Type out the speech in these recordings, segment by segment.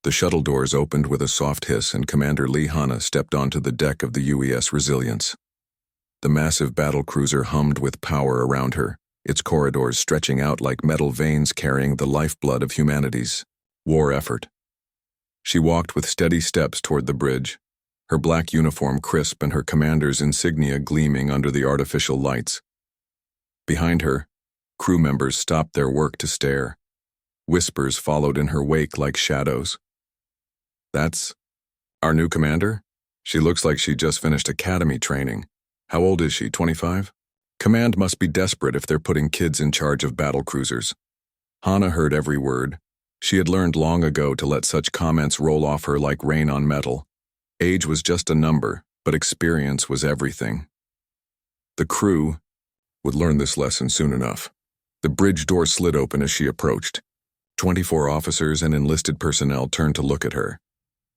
The shuttle doors opened with a soft hiss and Commander Lee Hanna stepped onto the deck of the UES Resilience. The massive battle cruiser hummed with power around her, its corridors stretching out like metal veins carrying the lifeblood of humanity's war effort. She walked with steady steps toward the bridge, her black uniform crisp and her commander's insignia gleaming under the artificial lights. Behind her, crew members stopped their work to stare. Whispers followed in her wake like shadows. "That's our new commander? She looks like she just finished academy training. How old is she, 25? Command must be desperate if they're putting kids in charge of battle cruisers." Hanna heard every word. She had learned long ago to let such comments roll off her like rain on metal. Age was just a number, but experience was everything. The crew would learn this lesson soon enough. The bridge door slid open as she approached. 24 officers and enlisted personnel turned to look at her.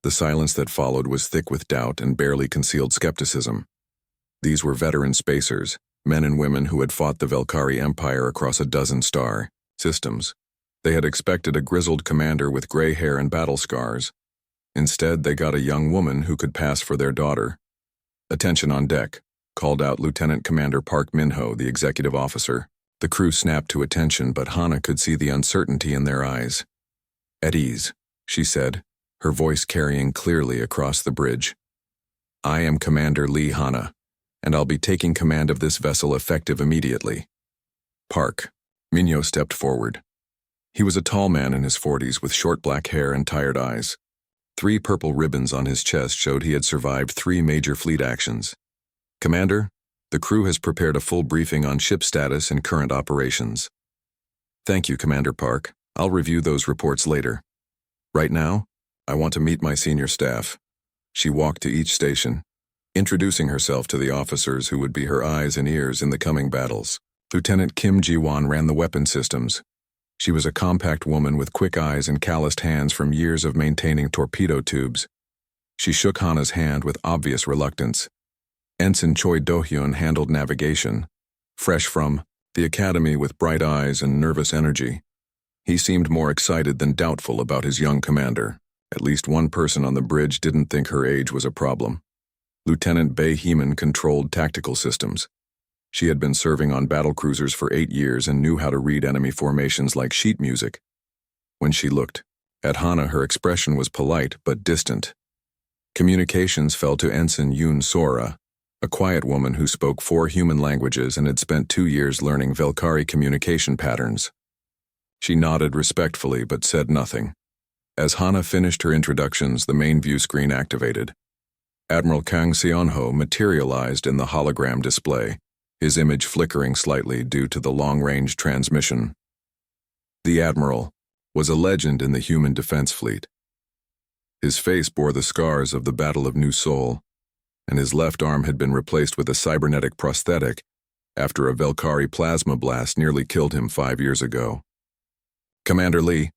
The silence that followed was thick with doubt and barely concealed skepticism. These were veteran spacers, men and women who had fought the Velkari Empire across a dozen star systems. They had expected a grizzled commander with gray hair and battle scars. Instead, they got a young woman who could pass for their daughter. "Attention on deck," called out Lieutenant Commander Park Minho, the executive officer. The crew snapped to attention, but Hanna could see the uncertainty in their eyes. "At ease," she said, her voice carrying clearly across the bridge. "I am Commander Lee Hanna, and I'll be taking command of this vessel effective immediately." "Park." Minho stepped forward. He was a tall man in his 40s with short black hair and tired eyes. 3 purple ribbons on his chest showed he had survived 3 major fleet actions. "Commander, the crew has prepared a full briefing on ship status and current operations." "Thank you, Commander Park. I'll review those reports later. Right now, I want to meet my senior staff." She walked to each station, introducing herself to the officers who would be her eyes and ears in the coming battles. Lieutenant Kim Ji-won ran the weapon systems. She was a compact woman with quick eyes and calloused hands from years of maintaining torpedo tubes. She shook Hanna's hand with obvious reluctance. Ensign Choi Do-hyun handled navigation, fresh from the academy with bright eyes and nervous energy. He seemed more excited than doubtful about his young commander. At least one person on the bridge didn't think her age was a problem. Lieutenant Bae Heeman controlled tactical systems. She had been serving on battlecruisers for 8 years and knew how to read enemy formations like sheet music. When she looked at Hanna, her expression was polite but distant. Communications fell to Ensign Yoon Sora, a quiet woman who spoke 4 human languages and had spent 2 years learning Velkari communication patterns. She nodded respectfully but said nothing. As Hanna finished her introductions, the main view screen activated. Admiral Kang Seon-ho materialized in the hologram display, his image flickering slightly due to the long-range transmission. The Admiral was a legend in the human defense fleet. His face bore the scars of the Battle of New Seoul, and his left arm had been replaced with a cybernetic prosthetic after a Velkari plasma blast nearly killed him 5 years ago. "Commander Lee,"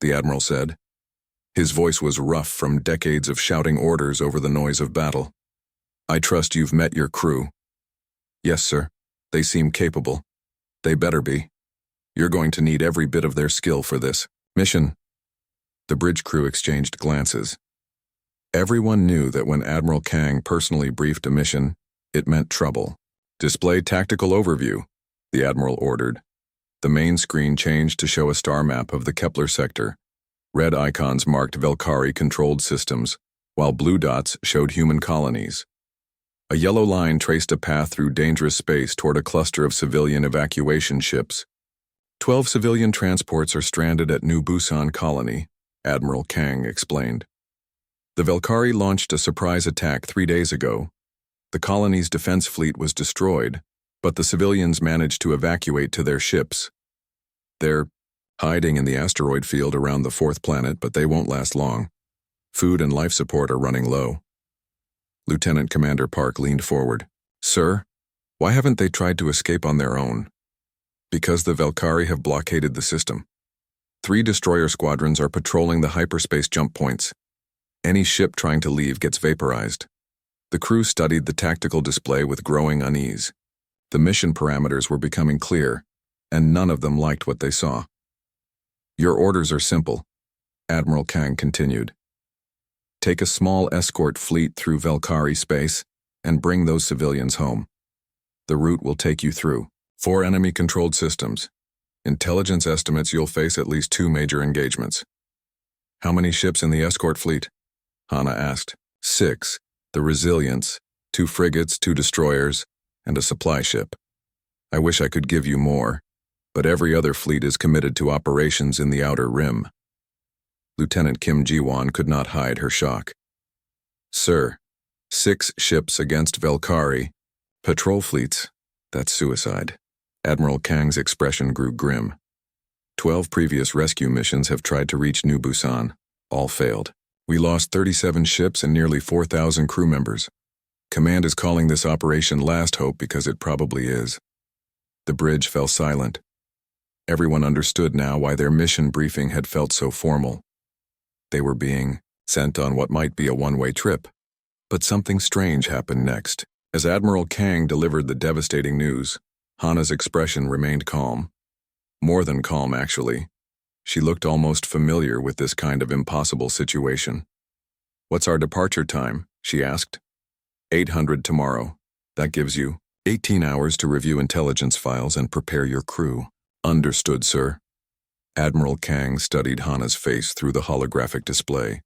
the Admiral said. His voice was rough from decades of shouting orders over the noise of battle. "I trust you've met your crew." "Yes, sir. They seem capable. They better be. You're going to need every bit of their skill for this mission." The bridge crew exchanged glances. Everyone knew that when Admiral Kang personally briefed a mission, it meant trouble. "Display tactical overview," the Admiral ordered. The main screen changed to show a star map of the Kepler sector. Red icons marked Velkari-controlled systems, while blue dots showed human colonies. A yellow line traced a path through dangerous space toward a cluster of civilian evacuation ships. 12 civilian transports are stranded at New Busan Colony, Admiral Kang explained. The Velkari launched a surprise attack 3 days ago. The colony's defense fleet was destroyed, but the civilians managed to evacuate to their ships. They're hiding in the asteroid field around the 4th planet, but they won't last long. Food and life support are running low. Lieutenant Commander Park leaned forward. "Sir, why haven't they tried to escape on their own?" "Because the Velkari have blockaded the system. 3 destroyer squadrons are patrolling the hyperspace jump points. Any ship trying to leave gets vaporized." The crew studied the tactical display with growing unease. The mission parameters were becoming clear, and none of them liked what they saw. "Your orders are simple. Admiral Kang continued. Take a small escort fleet through Velkari space and bring those civilians home. The route will take you through 4 enemy-controlled systems. Intelligence estimates you'll face at least 2 major engagements. How many ships in the escort fleet? Hana asked. 6. The Resilience, 2 frigates, 2 destroyers, and a supply ship. I wish I could give you more, but every other fleet is committed to operations in the Outer Rim. Lieutenant Kim Ji-won could not hide her shock. Sir, 6 ships against Velkari. Patrol fleets? That's suicide. Admiral Kang's expression grew grim. 12 previous rescue missions have tried to reach New Busan. All failed. We lost 37 ships and nearly 4,000 crew members. Command is calling this Operation Last Hope because it probably is. The bridge fell silent. Everyone understood now why their mission briefing had felt so formal. They were being sent on what might be a one-way trip. But something strange happened next. As Admiral Kang delivered the devastating news, Hana's expression remained calm. More than calm, actually. She looked almost familiar with this kind of impossible situation. What's our departure time? She asked. 800 tomorrow. That gives you 18 hours to review intelligence files and prepare your crew. Understood, sir. Admiral Kang studied Hana's face through the holographic display.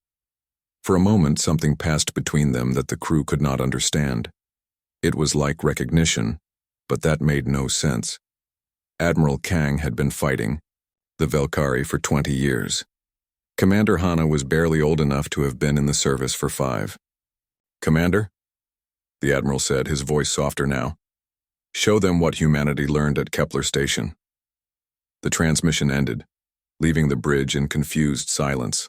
For a moment, something passed between them that the crew could not understand. It was like recognition, but that made no sense. Admiral Kang had been fighting the Velkari for 20 years. Commander Hana was barely old enough to have been in the service for 5. Commander? The Admiral said, his voice softer now. Show them what humanity learned at Kepler Station. The transmission ended, leaving the bridge in confused silence.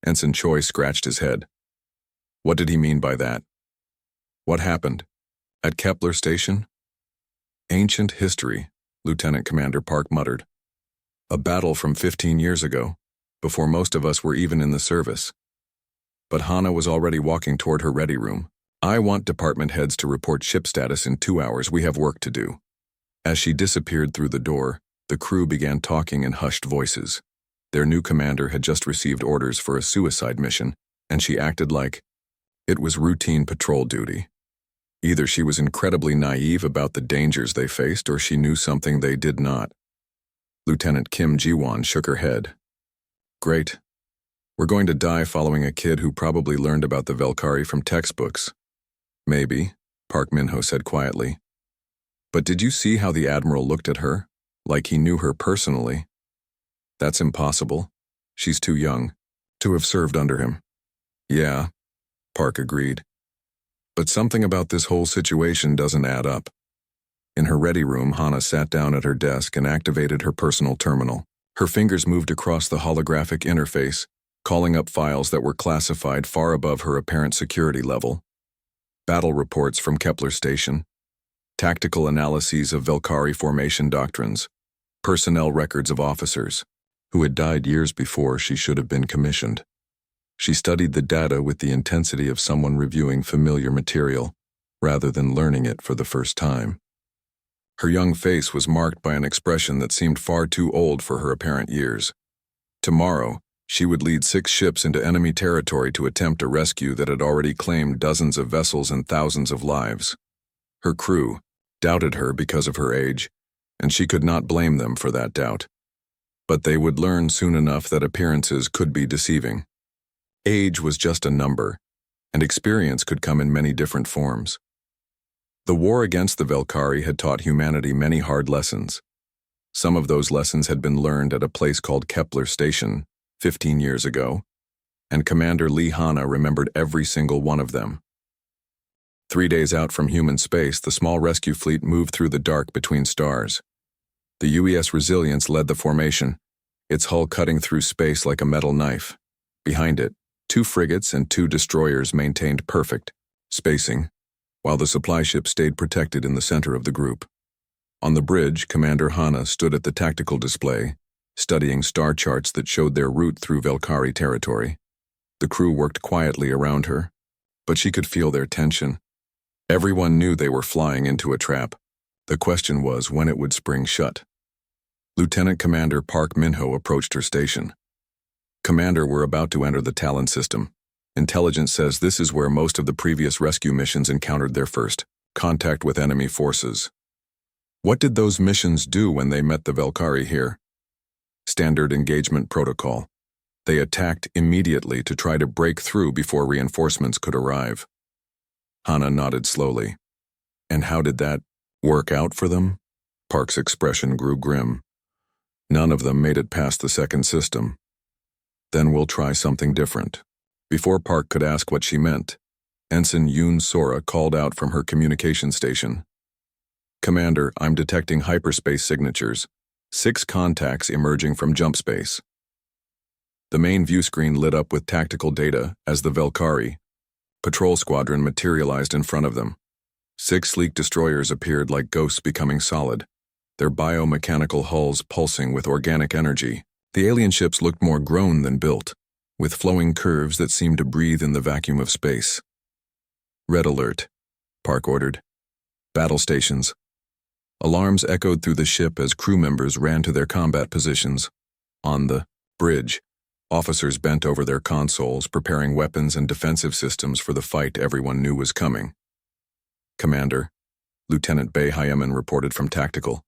Ensign Choi scratched his head. What did he mean by that? What happened? At Kepler Station? Ancient history, Lieutenant Commander Park muttered. A battle from 15 years ago, before most of us were even in the service. But Hana was already walking toward her ready room. I want department heads to report ship status in 2 hours. We have work to do. As she disappeared through the door, the crew began talking in hushed voices. Their new commander had just received orders for a suicide mission, and she acted like it was routine patrol duty. Either she was incredibly naive about the dangers they faced, or she knew something they did not. Lieutenant Kim Ji-won shook her head. Great. We're going to die following a kid who probably learned about the Velkari from textbooks. Maybe, Park Min-ho said quietly. But did you see how the Admiral looked at her? Like he knew her personally. That's impossible. She's too young to have served under him. Yeah, Park agreed. But something about this whole situation doesn't add up. In her ready room, Hana sat down at her desk and activated her personal terminal. Her fingers moved across the holographic interface, calling up files that were classified far above her apparent security level. Battle reports from Kepler Station, tactical analyses of Velkari formation doctrines, personnel records of officers who had died years before she should have been commissioned. She studied the data with the intensity of someone reviewing familiar material, rather than learning it for the first time. Her young face was marked by an expression that seemed far too old for her apparent years. Tomorrow, she would lead 6 ships into enemy territory to attempt a rescue that had already claimed dozens of vessels and thousands of lives. Her crew doubted her because of her age, and she could not blame them for that doubt. But they would learn soon enough that appearances could be deceiving. Age was just a number, and experience could come in many different forms. The war against the Velkari had taught humanity many hard lessons. Some of those lessons had been learned at a place called Kepler Station 15 years ago, and Commander Lee Hana remembered every single one of them. 3 days out from human space, the small rescue fleet moved through the dark between stars. The UES Resilience led the formation, its hull cutting through space like a metal knife. Behind it, 2 frigates and 2 destroyers maintained perfect spacing, while the supply ship stayed protected in the center of the group. On the bridge, Commander Hana stood at the tactical display, studying star charts that showed their route through Velkari territory. The crew worked quietly around her, but she could feel their tension. Everyone knew they were flying into a trap. The question was when it would spring shut. Lieutenant Commander Park Min-ho approached her station. Commander, we're about to enter the Talon system. Intelligence says this is where most of the previous rescue missions encountered their first contact with enemy forces. What did those missions do when they met the Velkari here? Standard engagement protocol. They attacked immediately to try to break through before reinforcements could arrive. Hana nodded slowly. And how did that work out for them? Park's expression grew grim. None of them made it past the second system. Then we'll try something different. Before Park could ask what she meant, Ensign Yoon Sora called out from her communication station. Commander, I'm detecting hyperspace signatures. 6 contacts emerging from jump space. The main view screen lit up with tactical data as the Velkari patrol squadron materialized in front of them. 6 sleek destroyers appeared like ghosts becoming solid, their biomechanical hulls pulsing with organic energy. The alien ships looked more grown than built, with flowing curves that seemed to breathe in the vacuum of space. Red alert, Park ordered. Battle stations. Alarms echoed through the ship as crew members ran to their combat positions. On the bridge, officers bent over their consoles, preparing weapons and defensive systems for the fight everyone knew was coming. Commander, Lieutenant Bae Hyeman reported from Tactical.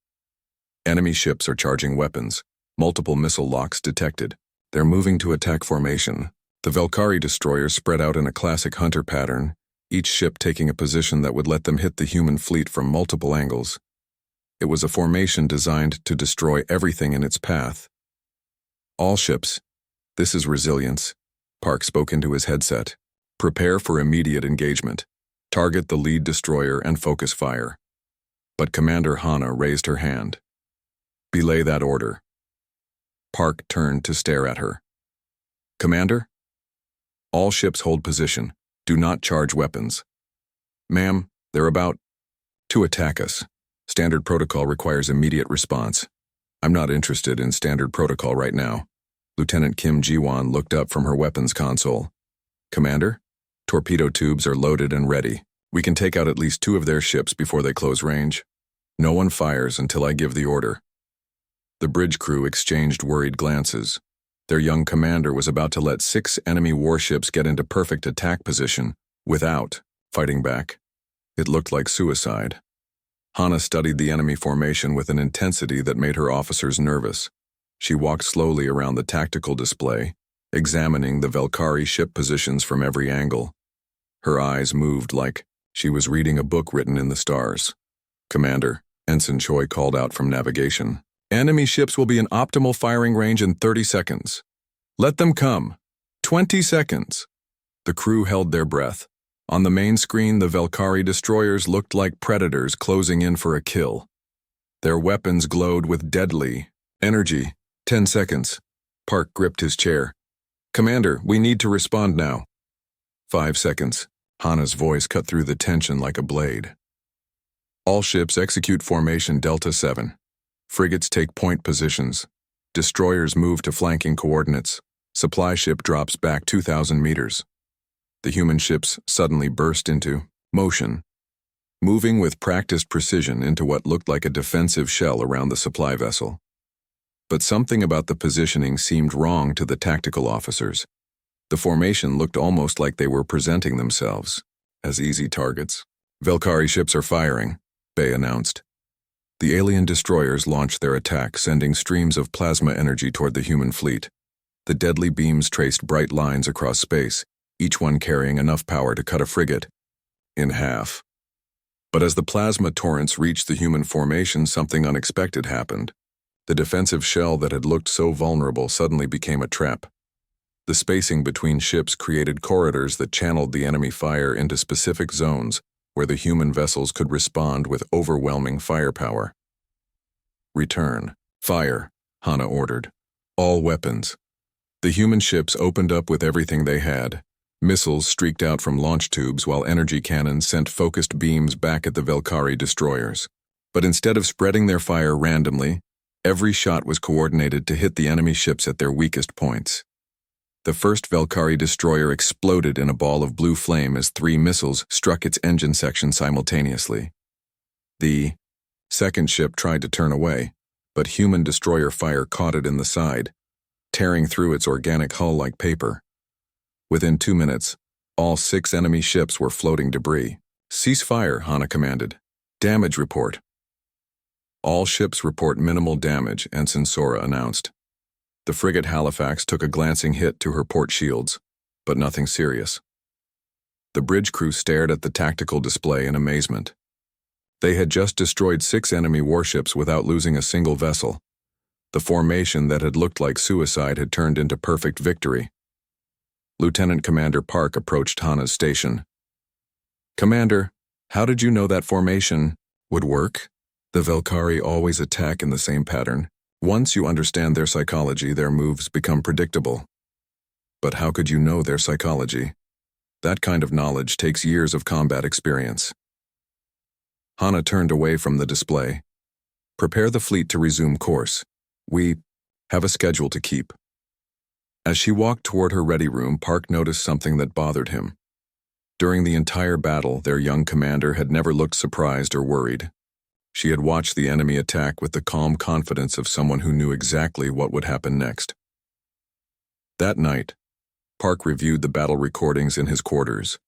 Enemy ships are charging weapons. Multiple missile locks detected. They're moving to attack formation. The Velkari destroyers spread out in a classic hunter pattern, each ship taking a position that would let them hit the human fleet from multiple angles. It was a formation designed to destroy everything in its path. All ships, this is resilience, Park spoke into his headset. Prepare for immediate engagement. Target the lead destroyer and focus fire. But Commander Hana raised her hand. Belay that order. Park turned to stare at her. Commander? All ships hold position. Do not charge weapons. Ma'am, they're about to attack us. Standard protocol requires immediate response. I'm not interested in standard protocol right now. Lieutenant Kim Ji-won looked up from her weapons console. Commander? Torpedo tubes are loaded and ready. We can take out at least 2 of their ships before they close range. No one fires until I give the order. The bridge crew exchanged worried glances. Their young commander was about to let 6 enemy warships get into perfect attack position without fighting back. It looked like suicide. Hana studied the enemy formation with an intensity that made her officers nervous. She walked slowly around the tactical display, examining the Velkari ship positions from every angle. Her eyes moved like she was reading a book written in the stars. Commander, Ensign Choi called out from navigation. Enemy ships will be in optimal firing range in 30 seconds. Let them come. 20 seconds. The crew held their breath. On the main screen, the Velkari destroyers looked like predators closing in for a kill. Their weapons glowed with deadly energy. 10 seconds. Park gripped his chair. Commander, we need to respond now. 5 seconds. Hana's voice cut through the tension like a blade. All ships execute formation Delta 7. Frigates take point positions. Destroyers move to flanking coordinates. Supply ship drops back 2,000 meters. The human ships suddenly burst into motion, moving with practiced precision into what looked like a defensive shell around the supply vessel. But something about the positioning seemed wrong to the tactical officers. The formation looked almost like they were presenting themselves as easy targets. Velkari ships are firing, Bae announced. The alien destroyers launched their attack, sending streams of plasma energy toward the human fleet. The deadly beams traced bright lines across space, each one carrying enough power to cut a frigate in half. But as the plasma torrents reached the human formation, something unexpected happened. The defensive shell that had looked so vulnerable suddenly became a trap. The spacing between ships created corridors that channeled the enemy fire into specific zones where the human vessels could respond with overwhelming firepower. Return. Fire, Hana ordered. All weapons. The human ships opened up with everything they had. Missiles streaked out from launch tubes while energy cannons sent focused beams back at the Velkari destroyers. But instead of spreading their fire randomly, every shot was coordinated to hit the enemy ships at their weakest points. The first Velkari destroyer exploded in a ball of blue flame as 3 missiles struck its engine section simultaneously. The second ship tried to turn away, but human destroyer fire caught it in the side. tearing through its organic hull like paper. Within 2 minutes, all 6 enemy ships were floating debris. "Cease fire," Hana commanded. "Damage report." "All ships report minimal damage," Ensign Sora announced. The frigate Halifax took a glancing hit to her port shields, but nothing serious. The bridge crew stared at the tactical display in amazement. They had just destroyed 6 enemy warships without losing a single vessel. The formation that had looked like suicide had turned into perfect victory. Lieutenant Commander Park approached Hana's station. "Commander, how did you know that formation would work?" "The Velkari always attack in the same pattern. Once you understand their psychology, their moves become predictable." "But how could you know their psychology?" "That kind of knowledge takes years of combat experience." Hana turned away from the display. "Prepare the fleet to resume course. We have a schedule to keep." As she walked toward her ready room, Park noticed something that bothered him. During the entire battle, their young commander had never looked surprised or worried. She had watched the enemy attack with the calm confidence of someone who knew exactly what would happen next. That night, Park reviewed the battle recordings in his quarters.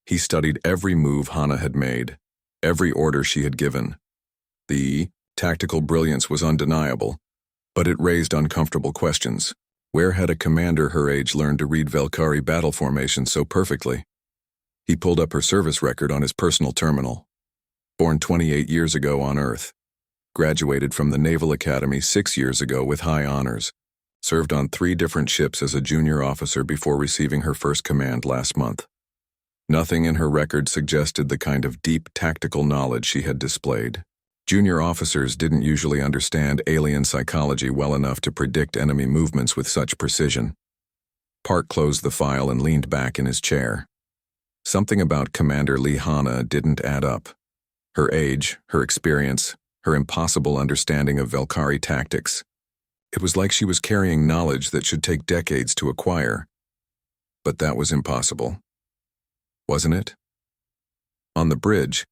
He studied every move Hana had made, every order she had given. The tactical brilliance was undeniable, but it raised uncomfortable questions. Where had a commander her age learned to read Velkari battle formations so perfectly? He pulled up her service record on his personal terminal. Born 28 years ago on Earth. Graduated from the Naval Academy 6 years ago with high honors. Served on 3 different ships as a junior officer before receiving her first command last month. Nothing in her record suggested the kind of deep tactical knowledge she had displayed. Junior officers didn't usually understand alien psychology well enough to predict enemy movements with such precision. Park closed the file and leaned back in his chair. Something about Commander Lee Hana didn't add up. Her age, her experience, her impossible understanding of Velkari tactics. It was like she was carrying knowledge that should take decades to acquire. But that was impossible. Wasn't it? On the bridge,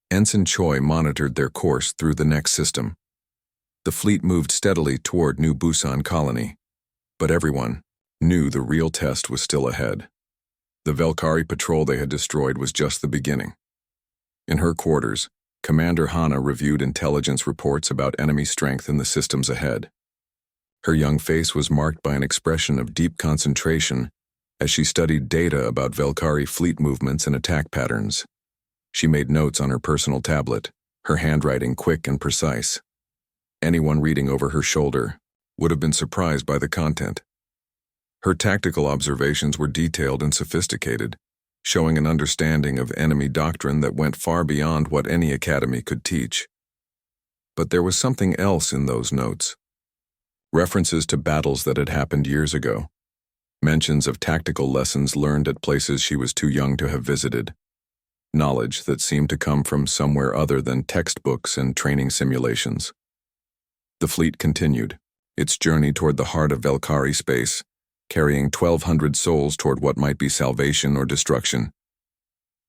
Ensign Choi monitored their course through the next system. The fleet moved steadily toward New Busan Colony, but everyone knew the real test was still ahead. The Velkari patrol they had destroyed was just the beginning. In her quarters, Commander Hana reviewed intelligence reports about enemy strength in the systems ahead. Her young face was marked by an expression of deep concentration as she studied data about Velkari fleet movements and attack patterns. She made notes on her personal tablet, her handwriting quick and precise. Anyone reading over her shoulder would have been surprised by the content. Her tactical observations were detailed and sophisticated, showing an understanding of enemy doctrine that went far beyond what any academy could teach. But there was something else in those notes. References to battles that had happened years ago. Mentions of tactical lessons learned at places she was too young to have visited. Knowledge that seemed to come from somewhere other than textbooks and training simulations. The fleet continued, its journey toward the heart of Velkari space, carrying 1,200 souls toward what might be salvation or destruction.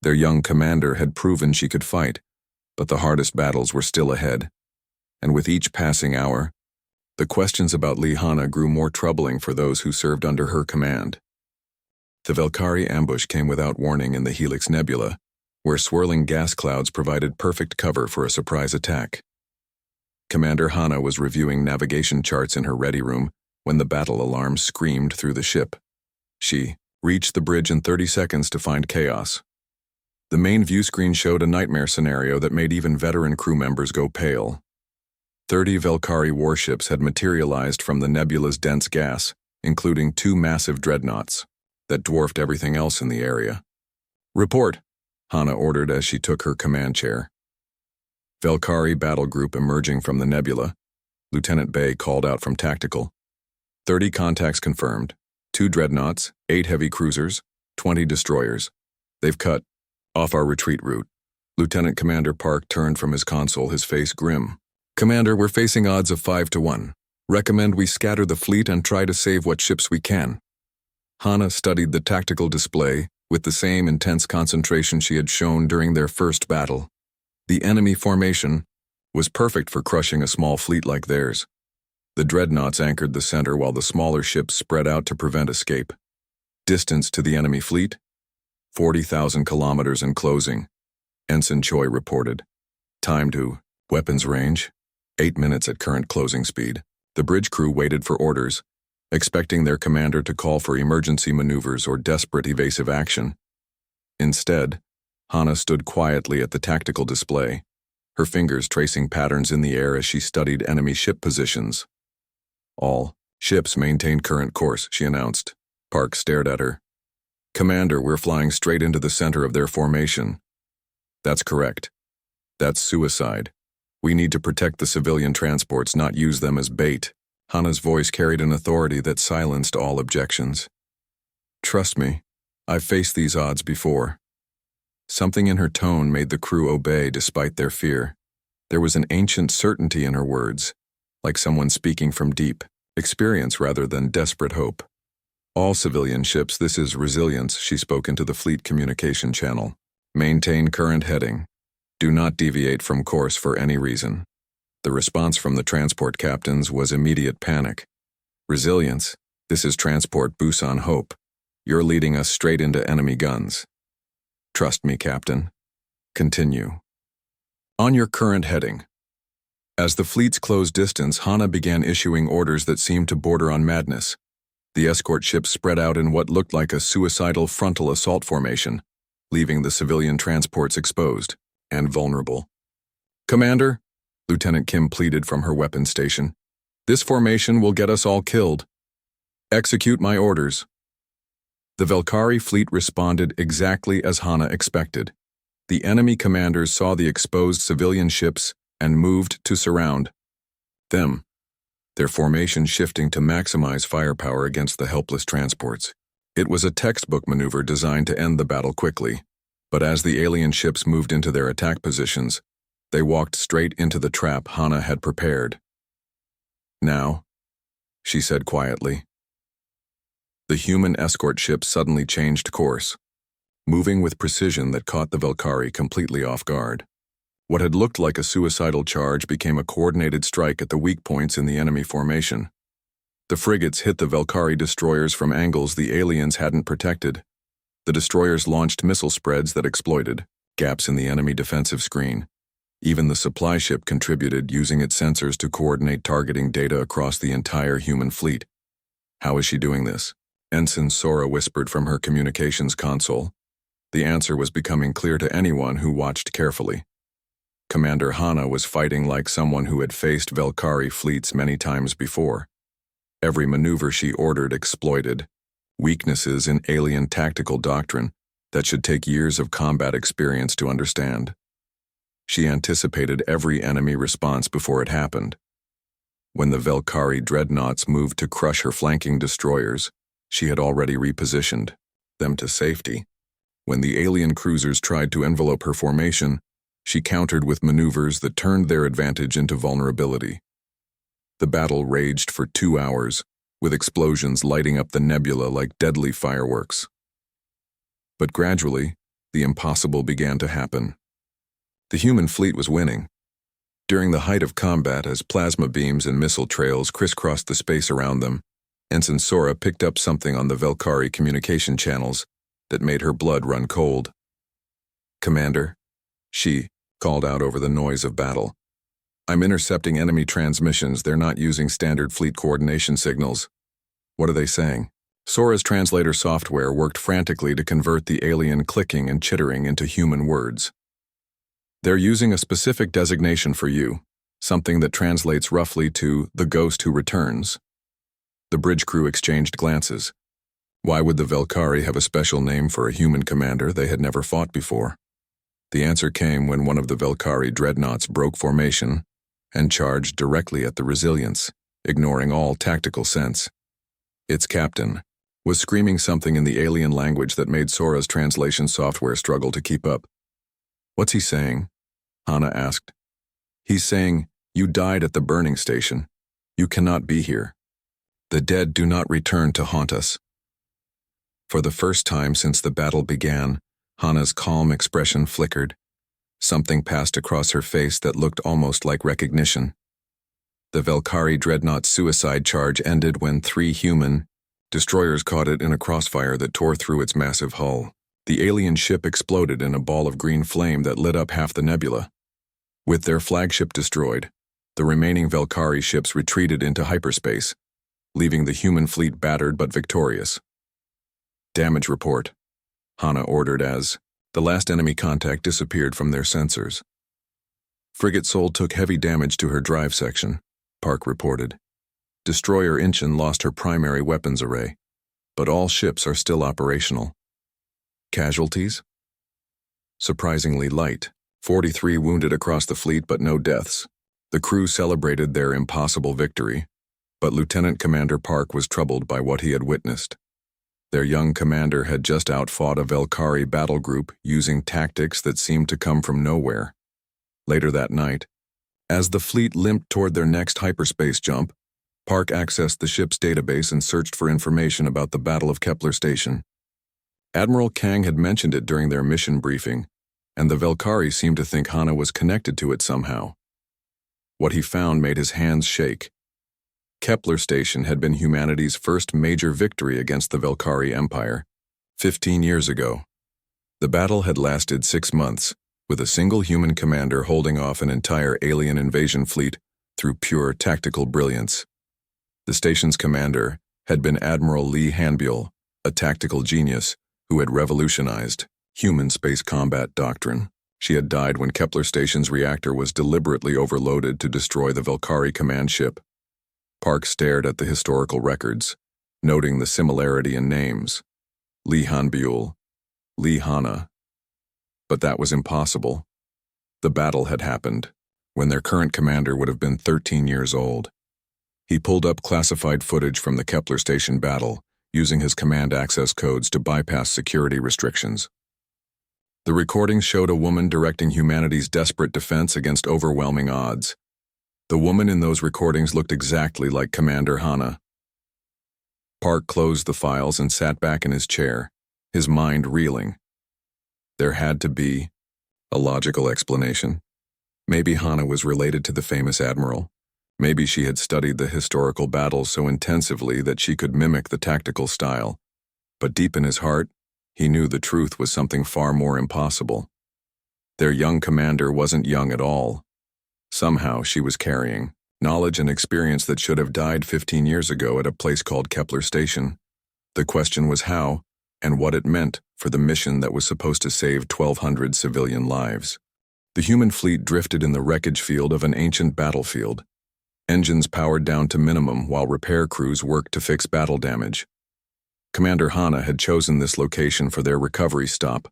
Their young commander had proven she could fight, but the hardest battles were still ahead. And with each passing hour, the questions about Lee Hana grew more troubling for those who served under her command. The Velkari ambush came without warning in the Helix Nebula, where swirling gas clouds provided perfect cover for a surprise attack. Commander Hana was reviewing navigation charts in her ready room when the battle alarm screamed through the ship. She reached the bridge in 30 seconds to find chaos. The main view screen showed a nightmare scenario that made even veteran crew members go pale. 30 Velkari warships had materialized from the nebula's dense gas, including 2 massive dreadnoughts that dwarfed everything else in the area. "Report," Hana ordered as she took her command chair. Velkari battle group emerging from the nebula, Lieutenant Bay called out from tactical. 30 contacts confirmed, 2 dreadnoughts, 8 heavy cruisers, 20 destroyers. They've cut off our retreat route. Lieutenant Commander Park turned from his console, his face grim. "Commander, we're facing odds of 5 to 1. Recommend we scatter the fleet and try to save what ships we can." Hana studied the tactical display with the same intense concentration she had shown during their first battle. The enemy formation was perfect for crushing a small fleet like theirs. The dreadnoughts anchored the center while the smaller ships spread out to prevent escape. Distance to the enemy fleet? 40,000 kilometers and closing, Ensign Choi reported. Time to weapons range? 8 minutes at current closing speed. The bridge crew waited for orders, expecting their commander to call for emergency maneuvers or desperate evasive action. Instead, Hana stood quietly at the tactical display, her fingers tracing patterns in the air as she studied enemy ship positions. All ships maintain current course, she announced. Park stared at her. Commander, we're flying straight into the center of their formation. That's correct. That's suicide. We need to protect the civilian transports, not use them as bait. Hana's voice carried an authority that silenced all objections. Trust me, I've faced these odds before. Something in her tone made the crew obey despite their fear. There was an ancient certainty in her words, like someone speaking from deep experience rather than desperate hope. All civilian ships, this is resilience, she spoke into the fleet communication channel. Maintain current heading. Do not deviate from course for any reason. The response from the transport captains was immediate panic. Resilience, this is Transport Busan Hope. You're leading us straight into enemy guns. Trust me, Captain. Continue. On your current heading. As the fleets closed distance, Hana began issuing orders that seemed to border on madness. The escort ships spread out in what looked like a suicidal frontal assault formation, leaving the civilian transports exposed and vulnerable. Commander, Lieutenant Kim pleaded from her weapons station, this formation will get us all killed. Execute my orders. The Velkari fleet responded exactly as Hana expected. The enemy commanders saw the exposed civilian ships and moved to surround them, their formation shifting to maximize firepower against the helpless transports. It was a textbook maneuver designed to end the battle quickly, but as the alien ships moved into their attack positions, they walked straight into the trap Hana had prepared. Now, she said quietly. The human escort ship suddenly changed course, moving with precision that caught the Velkari completely off guard. What had looked like a suicidal charge became a coordinated strike at the weak points in the enemy formation. The frigates hit the Velkari destroyers from angles the aliens hadn't protected. The destroyers launched missile spreads that exploited gaps in the enemy defensive screen. Even the supply ship contributed, using its sensors to coordinate targeting data across the entire human fleet. How is she doing this? Ensign Sora whispered from her communications console. The answer was becoming clear to anyone who watched carefully. Commander Hana was fighting like someone who had faced Velkari fleets many times before. Every maneuver she ordered exploited weaknesses in alien tactical doctrine that should take years of combat experience to understand. She anticipated every enemy response before it happened. When the Velkari dreadnoughts moved to crush her flanking destroyers, she had already repositioned them to safety. When the alien cruisers tried to envelope her formation, she countered with maneuvers that turned their advantage into vulnerability. The battle raged for 2 hours, with explosions lighting up the nebula like deadly fireworks. But gradually, the impossible began to happen. The human fleet was winning. During the height of combat, as plasma beams and missile trails crisscrossed the space around them, Ensign Sora picked up something on the Velkari communication channels that made her blood run cold. Commander, she called out over the noise of battle. I'm intercepting enemy transmissions. They're not using standard fleet coordination signals. What are they saying? Sora's translator software worked frantically to convert the alien clicking and chittering into human words. They're using a specific designation for you, something that translates roughly to the ghost who returns. The bridge crew exchanged glances. Why would the Velkari have a special name for a human commander they had never fought before? The answer came when one of the Velkari dreadnoughts broke formation and charged directly at the Resilience, ignoring all tactical sense. Its captain was screaming something in the alien language that made Sora's translation software struggle to keep up. What's he saying? Hana asked. He's saying, you died at the burning station. You cannot be here. The dead do not return to haunt us. For the first time since the battle began, Hana's calm expression flickered. Something passed across her face that looked almost like recognition. The Velkari dreadnought's suicide charge ended when 3 human destroyers caught it in a crossfire that tore through its massive hull. The alien ship exploded in a ball of green flame that lit up half the nebula. With their flagship destroyed, the remaining Velkari ships retreated into hyperspace, leaving the human fleet battered but victorious. Damage report, Hana ordered as the last enemy contact disappeared from their sensors. Frigate Sol took heavy damage to her drive section, Park reported. Destroyer Incheon lost her primary weapons array, but all ships are still operational. Casualties? Surprisingly light, 43 wounded across the fleet but no deaths. The crew celebrated their impossible victory, but Lieutenant Commander Park was troubled by what he had witnessed. Their young commander had just outfought a Velkari battle group using tactics that seemed to come from nowhere. Later that night, as the fleet limped toward their next hyperspace jump, Park accessed the ship's database and searched for information about the Battle of Kepler Station. Admiral Kang had mentioned it during their mission briefing, and the Velkari seemed to think Hana was connected to it somehow. What he found made his hands shake. Kepler Station had been humanity's first major victory against the Velkari Empire, 15 years ago. The battle had lasted 6 months, with a single human commander holding off an entire alien invasion fleet through pure tactical brilliance. The station's commander had been Admiral Lee Hanbuell, a tactical genius who had revolutionized human space combat doctrine. She had died when Kepler Station's reactor was deliberately overloaded to destroy the Velkari command ship. Park stared at the historical records, noting the similarity in names. Lee Hanbuell, Lee Hana. But that was impossible. The battle had happened, when their current commander would have been 13 years old. He pulled up classified footage from the Kepler Station battle, using his command access codes to bypass security restrictions. The recordings showed a woman directing humanity's desperate defense against overwhelming odds. The woman in those recordings looked exactly like Commander Hana. Park closed the files and sat back in his chair, his mind reeling. There had to be a logical explanation. Maybe Hana was related to the famous admiral. Maybe she had studied the historical battles so intensively that she could mimic the tactical style. But deep in his heart, he knew the truth was something far more impossible. Their young commander wasn't young at all. Somehow she was carrying knowledge and experience that should have died 15 years ago at a place called Kepler Station. The question was how, and what it meant for the mission that was supposed to save 1,200 civilian lives. The human fleet drifted in the wreckage field of an ancient battlefield. Engines powered down to minimum while repair crews worked to fix battle damage. Commander Hana had chosen this location for their recovery stop,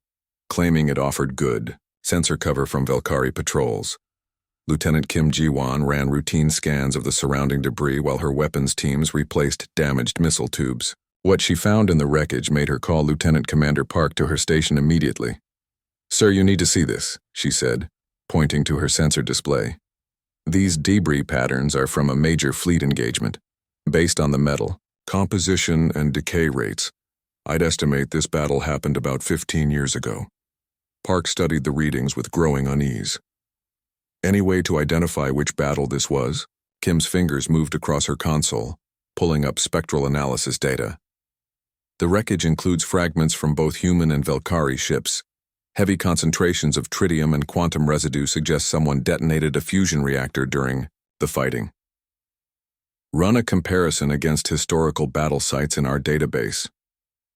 claiming it offered good sensor cover from Velkari patrols. Lieutenant Kim Ji-won ran routine scans of the surrounding debris while her weapons teams replaced damaged missile tubes. What she found in the wreckage made her call Lieutenant Commander Park to her station immediately. "Sir, you need to see this," she said, pointing to her sensor display. "These debris patterns are from a major fleet engagement. Based on the metal, composition, and decay rates, I'd estimate this battle happened about 15 years ago." Park studied the readings with growing unease. "Any way to identify which battle this was?" Kim's fingers moved across her console, pulling up spectral analysis data. "The wreckage includes fragments from both human and Velkari ships. Heavy concentrations of tritium and quantum residue suggest someone detonated a fusion reactor during the fighting. Run a comparison against historical battle sites in our database."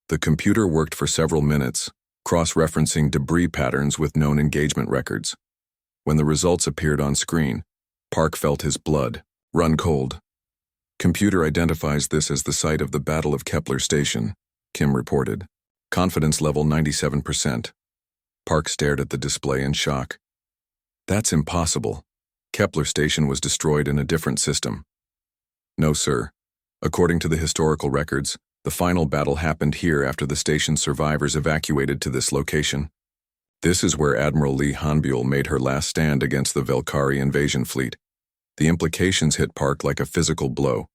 The computer worked for several minutes, cross-referencing debris patterns with known engagement records. When the results appeared on screen, Park felt his blood run cold. "Computer identifies this as the site of the Battle of Kepler Station," Kim reported. "Confidence level 97%. Park stared at the display in shock. "That's impossible. Kepler Station was destroyed in a different system." "No, sir. According to the historical records, the final battle happened here after the station's survivors evacuated to this location. This is where Admiral Lee Hanbuell made her last stand against the Velkari invasion fleet." The implications hit Park like a physical blow.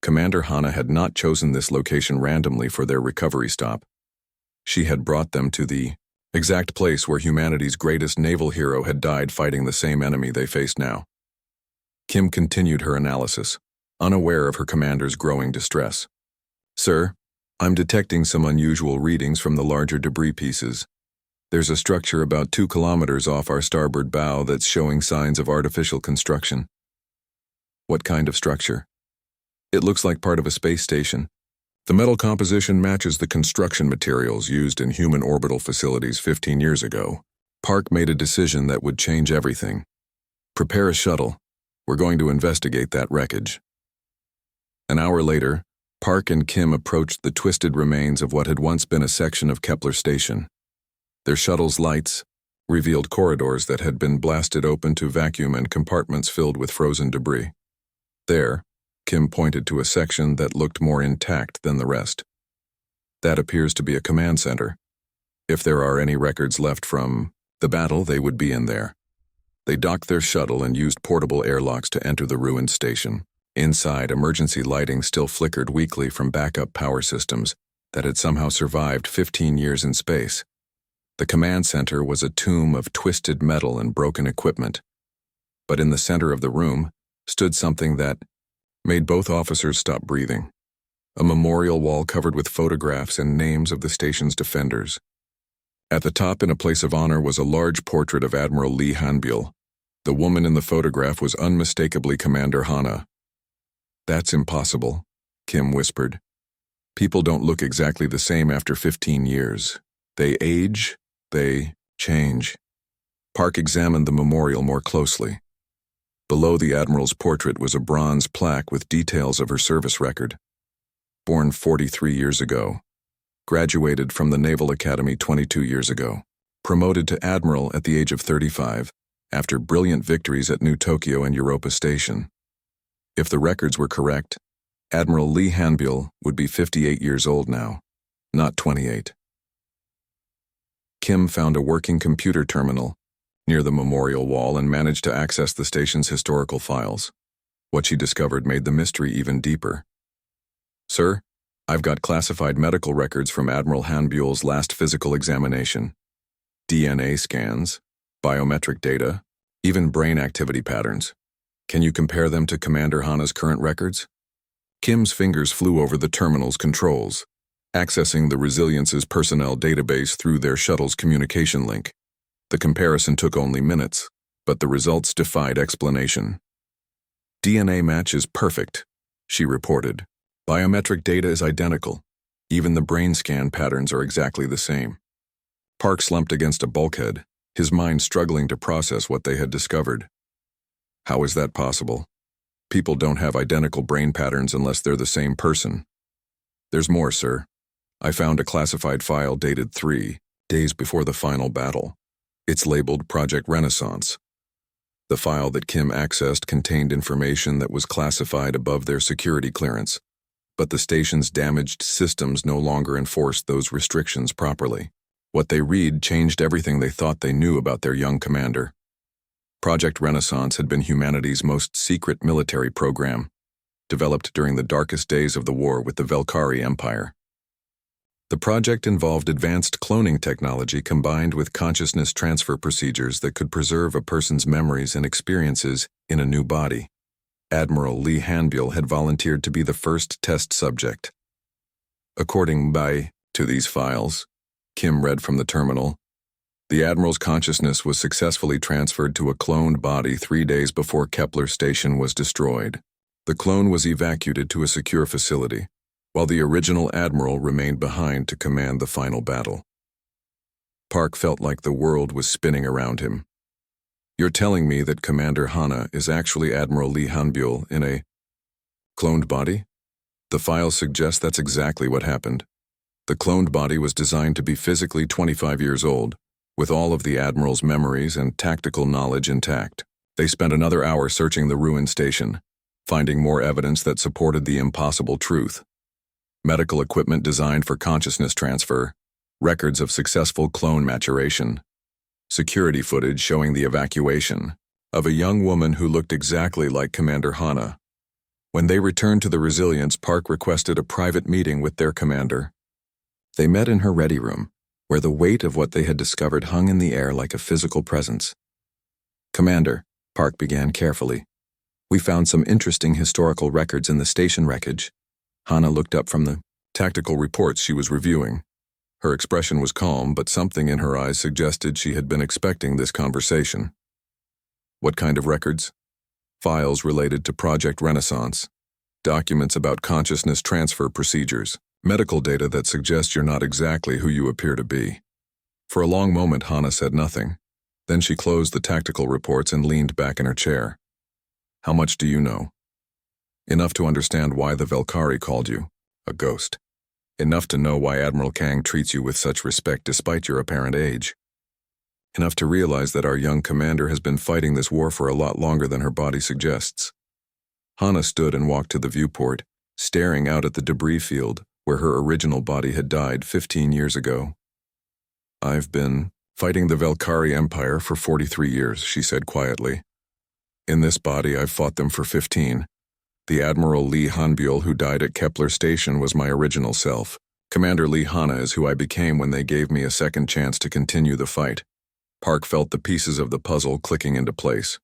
Commander Hana had not chosen this location randomly for their recovery stop. She had brought them to the exact place where humanity's greatest naval hero had died fighting the same enemy they faced now. Kim continued her analysis, unaware of her commander's growing distress. "Sir, I'm detecting some unusual readings from the larger debris pieces. There's a structure about 2 kilometers off our starboard bow that's showing signs of artificial construction." "What kind of structure?" "It looks like part of a space station. The metal composition matches the construction materials used in human orbital facilities 15 years ago. Park made a decision that would change everything. Prepare a shuttle. We're going to investigate that wreckage." An hour later, Park and Kim approached the twisted remains of what had once been a section of Kepler Station. Their shuttle's lights revealed corridors that had been blasted open to vacuum and compartments filled with frozen debris. There, Kim pointed to a section that looked more intact than the rest. "That appears to be a command center. If there are any records left from the battle, they would be in there." They docked their shuttle and used portable airlocks to enter the ruined station. Inside, emergency lighting still flickered weakly from backup power systems that had somehow survived 15 years in space. The command center was a tomb of twisted metal and broken equipment. But in the center of the room stood something that made both officers stop breathing. A memorial wall covered with photographs and names of the station's defenders. At the top, in a place of honor, was a large portrait of Admiral Lee Hanbuell. The woman in the photograph was unmistakably Commander Hana. "That's impossible," Kim whispered. "People don't look exactly the same after 15 years. They age, they change." Park examined the memorial more closely. Below the Admiral's portrait was a bronze plaque with details of her service record. Born 43 years ago. Graduated from the Naval Academy 22 years ago. Promoted to Admiral at the age of 35, after brilliant victories at New Tokyo and Europa Station. If the records were correct, Admiral Lee Hanbuell would be 58 years old now, not 28. Kim found a working computer terminal near the memorial wall and managed to access the station's historical files. What she discovered made the mystery even deeper. "Sir, I've got classified medical records from Admiral Hanbuell's last physical examination. DNA scans, biometric data, even brain activity patterns. Can you compare them to Commander Hana's current records?" Kim's fingers flew over the terminal's controls, accessing the Resilience's personnel database through their shuttle's communication link. The comparison took only minutes, but the results defied explanation. "DNA match is perfect," she reported. "Biometric data is identical. Even the brain scan patterns are exactly the same." Park slumped against a bulkhead, his mind struggling to process what they had discovered. How is that possible? People don't have identical brain patterns unless they're the same person. "There's more, sir. I found a classified file dated 3 days before the final battle. It's labeled Project Renaissance. The file that Kim accessed contained information that was classified above their security clearance, but the station's damaged systems no longer enforced those restrictions properly. What they read changed everything they thought they knew about their young commander. Project Renaissance had been humanity's most secret military program, developed during the darkest days of the war with the Velkari Empire. The project involved advanced cloning technology combined with consciousness transfer procedures that could preserve a person's memories and experiences in a new body. Admiral Lee Hanbuell had volunteered to be the first test subject. According to these files, Kim read from the terminal, the Admiral's consciousness was successfully transferred to a cloned body 3 days before Kepler Station was destroyed. The clone was evacuated to a secure facility, while the original Admiral remained behind to command the final battle. Park felt like the world was spinning around him. "You're telling me that Commander Hana is actually Admiral Lee Hanbuell in a cloned body?" The files suggest that's exactly what happened. The cloned body was designed to be physically 25 years old, with all of the Admiral's memories and tactical knowledge intact. They spent another hour searching the ruined station, finding more evidence that supported the impossible truth. Medical equipment designed for consciousness transfer, records of successful clone maturation, security footage showing the evacuation of a young woman who looked exactly like Commander Hana. When they returned to the Resilience, Park requested a private meeting with their commander. They met in her ready room, where the weight of what they had discovered hung in the air like a physical presence. "Commander," Park began carefully, We found some interesting historical records in the station wreckage. Hana looked up from the tactical reports she was reviewing. Her expression was calm, but something in her eyes suggested she had been expecting this conversation. What kind of records? Files related to Project Renaissance, documents about consciousness transfer procedures, medical data that suggest you're not exactly who you appear to be. For a long moment, Hana said nothing. Then she closed the tactical reports and leaned back in her chair. How much do you know? Enough to understand why the Velkari called you a ghost. Enough to know why Admiral Kang treats you with such respect despite your apparent age. Enough to realize that our young commander has been fighting this war for a lot longer than her body suggests. Hana stood and walked to the viewport, staring out at the debris field where her original body had died 15 years ago. I've been fighting the Velkari Empire for 43 years, she said quietly. In this body, I've fought them for 15. The Admiral Lee Hanbyul who died at Kepler Station was my original self. Commander Lee Hana is who I became when they gave me a second chance to continue the fight. Park felt the pieces of the puzzle clicking into place.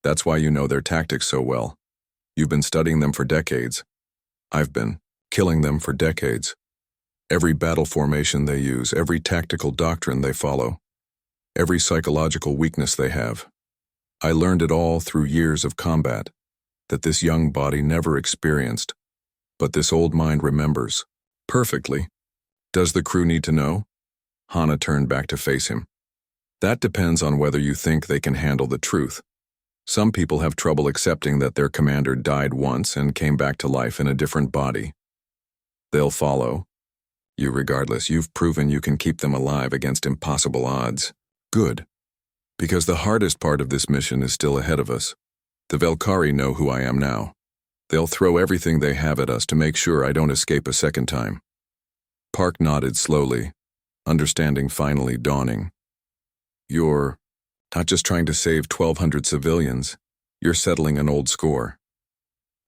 That's why you know their tactics so well. You've been studying them for decades. I've been killing them for decades. Every battle formation they use, every tactical doctrine they follow, every psychological weakness they have. I learned it all through years of combat, that this young body never experienced, but this old mind remembers. Perfectly. Does the crew need to know? Hana turned back to face him. That depends on whether you think they can handle the truth. Some people have trouble accepting that their commander died once and came back to life in a different body. They'll follow you regardless. You've proven you can keep them alive against impossible odds. Good. Because the hardest part of this mission is still ahead of us. The Velkari know who I am now. They'll throw everything they have at us to make sure I don't escape a second time. Park nodded slowly, understanding finally dawning. You're not just trying to save 1,200 civilians, you're settling an old score.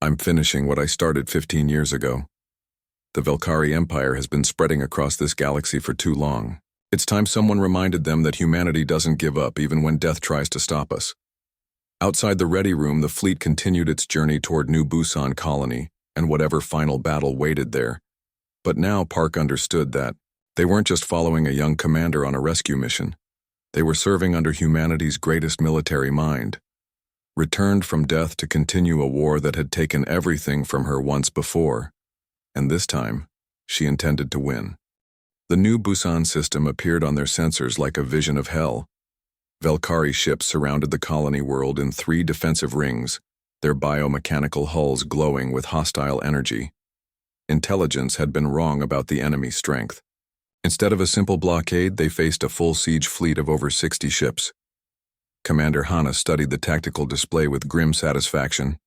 I'm finishing what I started 15 years ago. The Velkari Empire has been spreading across this galaxy for too long. It's time someone reminded them that humanity doesn't give up even when death tries to stop us. Outside the ready room, the fleet continued its journey toward New Busan Colony and whatever final battle waited there. But now Park understood that they weren't just following a young commander on a rescue mission. They were serving under humanity's greatest military mind, returned from death to continue a war that had taken everything from her once before. And this time, she intended to win. The New Busan system appeared on their sensors like a vision of hell. Velkari ships surrounded the colony world in 3 defensive rings, their biomechanical hulls glowing with hostile energy. Intelligence had been wrong about the enemy's strength. Instead of a simple blockade, they faced a full siege fleet of over 60 ships. Commander Hana studied the tactical display with grim satisfaction.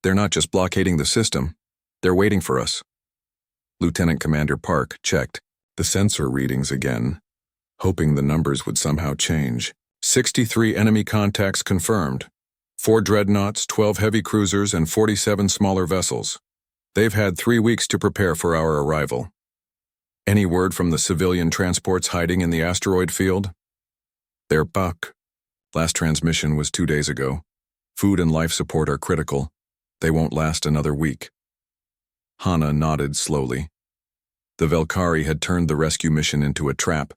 They're not just blockading the system, they're waiting for us. Lieutenant Commander Park checked the sensor readings again, hoping the numbers would somehow change. 63 enemy contacts confirmed. 4 dreadnoughts, 12 heavy cruisers, and 47 smaller vessels. They've had 3 weeks to prepare for our arrival. Any word from the civilian transports hiding in the asteroid field? They're back. Last transmission was 2 days ago. Food and life support are critical. They won't last another week. Hana nodded slowly. The Velkari had turned the rescue mission into a trap,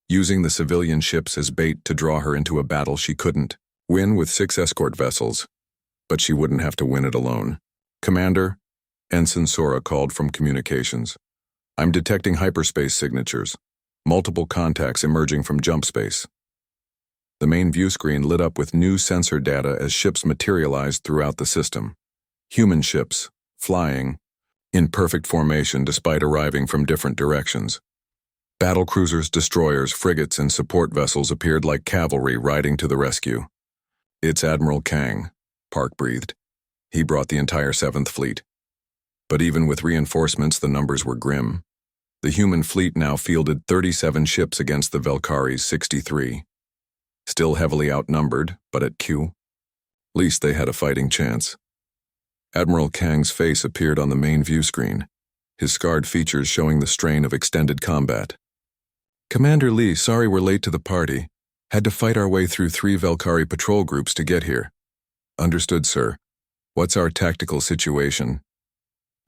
using the civilian ships as bait to draw her into a battle she couldn't win with 6 escort vessels. But she wouldn't have to win it alone. Commander, Ensign Sora called from communications. I'm detecting hyperspace signatures, multiple contacts emerging from jump space. The main view screen lit up with new sensor data as ships materialized throughout the system. Human ships, flying, in perfect formation despite arriving from different directions. Battlecruisers, destroyers, frigates, and support vessels appeared like cavalry riding to the rescue. It's Admiral Kang, Park breathed. He brought the entire 7th Fleet. But even with reinforcements, the numbers were grim. The human fleet now fielded 37 ships against the Velkari's 63. Still heavily outnumbered, but at least they had a fighting chance. Admiral Kang's face appeared on the main view screen, his scarred features showing the strain of extended combat. Commander Lee, sorry we're late to the party. Had to fight our way through 3 Velkari patrol groups to get here. Understood, sir. What's our tactical situation?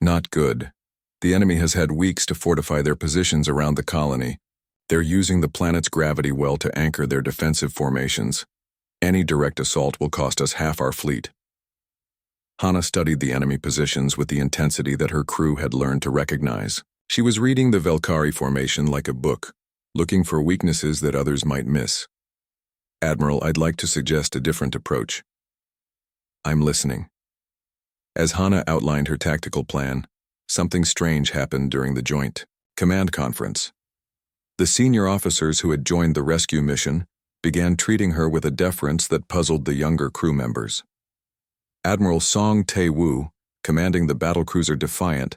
Not good. The enemy has had weeks to fortify their positions around the colony. They're using the planet's gravity well to anchor their defensive formations. Any direct assault will cost us half our fleet. Hana studied the enemy positions with the intensity that her crew had learned to recognize. She was reading the Velkari formation like a book, looking for weaknesses that others might miss. Admiral, I'd like to suggest a different approach. I'm listening. As Hana outlined her tactical plan, something strange happened during the joint command conference. The senior officers who had joined the rescue mission began treating her with a deference that puzzled the younger crew members. Admiral Song Tae-woo, commanding the battlecruiser Defiant,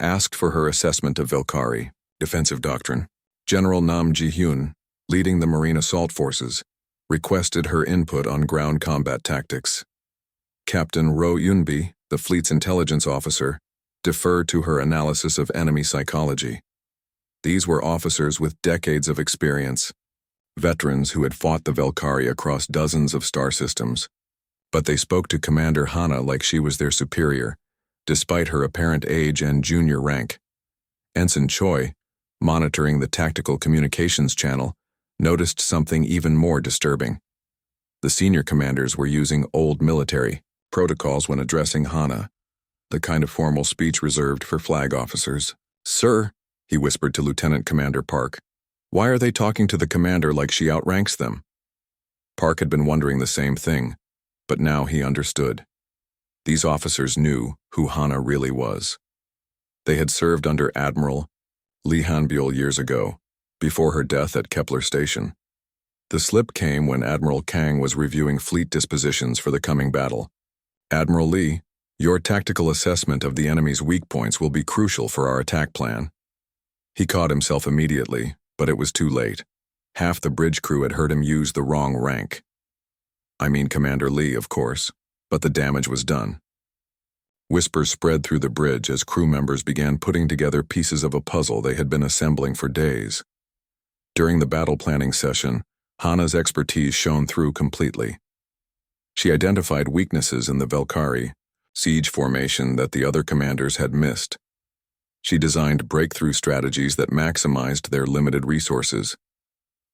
asked for her assessment of Velkari defensive doctrine. General Nam Ji-hyun, leading the Marine Assault Forces, requested her input on ground combat tactics. Captain Ro Yunbi, the fleet's intelligence officer, deferred to her analysis of enemy psychology. These were officers with decades of experience, veterans who had fought the Velkari across dozens of star systems. But they spoke to Commander Hana like she was their superior, despite her apparent age and junior rank. Ensign Choi, monitoring the tactical communications channel, noticed something even more disturbing. The senior commanders were using old military protocols when addressing Hana, the kind of formal speech reserved for flag officers. "Sir," he whispered to Lieutenant Commander Park, "why are they talking to the commander like she outranks them?" Park had been wondering the same thing, but now he understood. These officers knew who Hana really was. They had served under Admiral Lee Han-byul years ago, before her death at Kepler Station. The slip came when Admiral Kang was reviewing fleet dispositions for the coming battle. "Admiral Lee, your tactical assessment of the enemy's weak points will be crucial for our attack plan." He caught himself immediately, but it was too late. Half the bridge crew had heard him use the wrong rank. I mean Commander Lee, of course, but the damage was done. Whispers spread through the bridge as crew members began putting together pieces of a puzzle they had been assembling for days. During the battle planning session, Hana's expertise shone through completely. She identified weaknesses in the Velkari siege formation that the other commanders had missed. She designed breakthrough strategies that maximized their limited resources.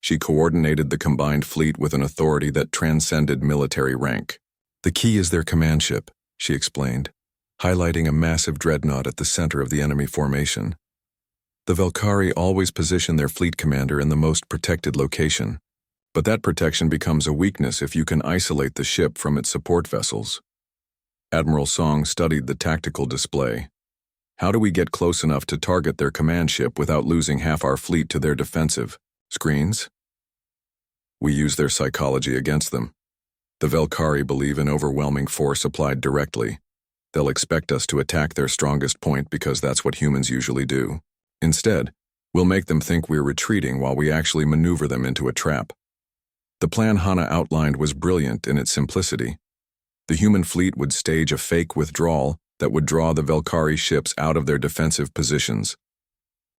She coordinated the combined fleet with an authority that transcended military rank. "The key is their command ship," she explained, highlighting a massive dreadnought at the center of the enemy formation. The Velkari always position their fleet commander in the most protected location, but that protection becomes a weakness if you can isolate the ship from its support vessels. Admiral Song studied the tactical display. How do we get close enough to target their command ship without losing half our fleet to their defensive screens? We use their psychology against them. The Velkari believe in overwhelming force applied directly. They'll expect us to attack their strongest point because that's what humans usually do. Instead, we'll make them think we're retreating while we actually maneuver them into a trap. The plan Hana outlined was brilliant in its simplicity. The human fleet would stage a fake withdrawal that would draw the Velkari ships out of their defensive positions.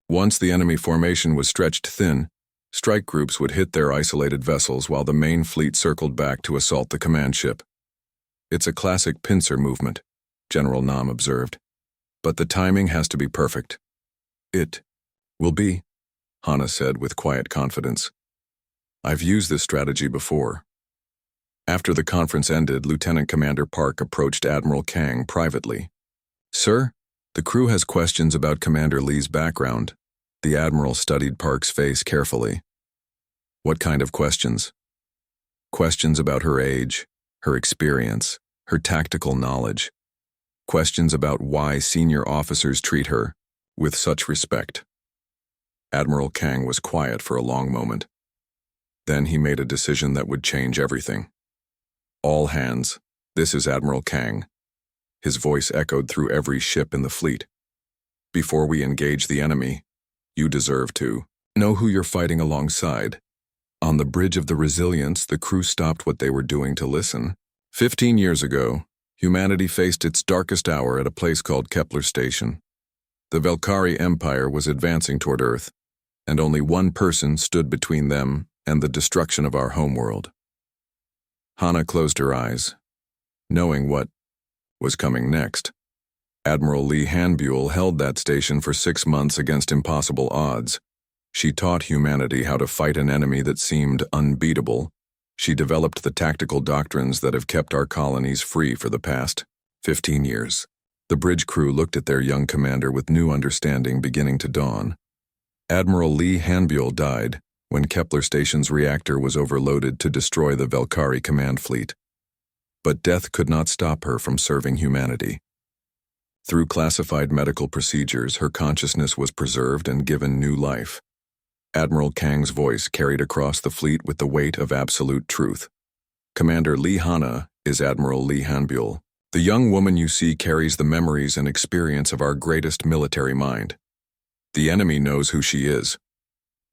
Once the enemy formation was stretched thin, strike groups would hit their isolated vessels while the main fleet circled back to assault the command ship. "It's a classic pincer movement," General Nam observed, "but the timing has to be perfect." "It will be," Hana said with quiet confidence. "I've used this strategy before." After the conference ended, Lieutenant Commander Park approached Admiral Kang privately. "Sir, the crew has questions about Commander Lee's background." The Admiral studied Park's face carefully. "What kind of questions?" "Questions about her age, her experience, her tactical knowledge. Questions about why senior officers treat her with such respect." Admiral Kang was quiet for a long moment. Then he made a decision that would change everything. "All hands, this is Admiral Kang." His voice echoed through every ship in the fleet. "Before we engage the enemy, you deserve to know who you're fighting alongside." On the bridge of the Resilience, the crew stopped what they were doing to listen. 15 years ago, humanity faced its darkest hour at a place called Kepler Station. The Velkari Empire was advancing toward Earth, and only one person stood between them and the destruction of our homeworld. Hana closed her eyes. knowing what was coming next. Admiral Lee Hanbuell held that station for 6 months against impossible odds. She taught humanity how to fight an enemy that seemed unbeatable. She developed the tactical doctrines that have kept our colonies free for the past 15 years. The bridge crew looked at their young commander with new understanding beginning to dawn. Admiral Lee Hanbuell died when Kepler Station's reactor was overloaded to destroy the Valkyrie command fleet. But death could not stop her from serving humanity. Through classified medical procedures, her consciousness was preserved and given new life. Admiral Kang's voice carried across the fleet with the weight of absolute truth. Commander Lee Hana is Admiral Lee Hanbuell. The young woman you see carries the memories and experience of our greatest military mind. The enemy knows who she is.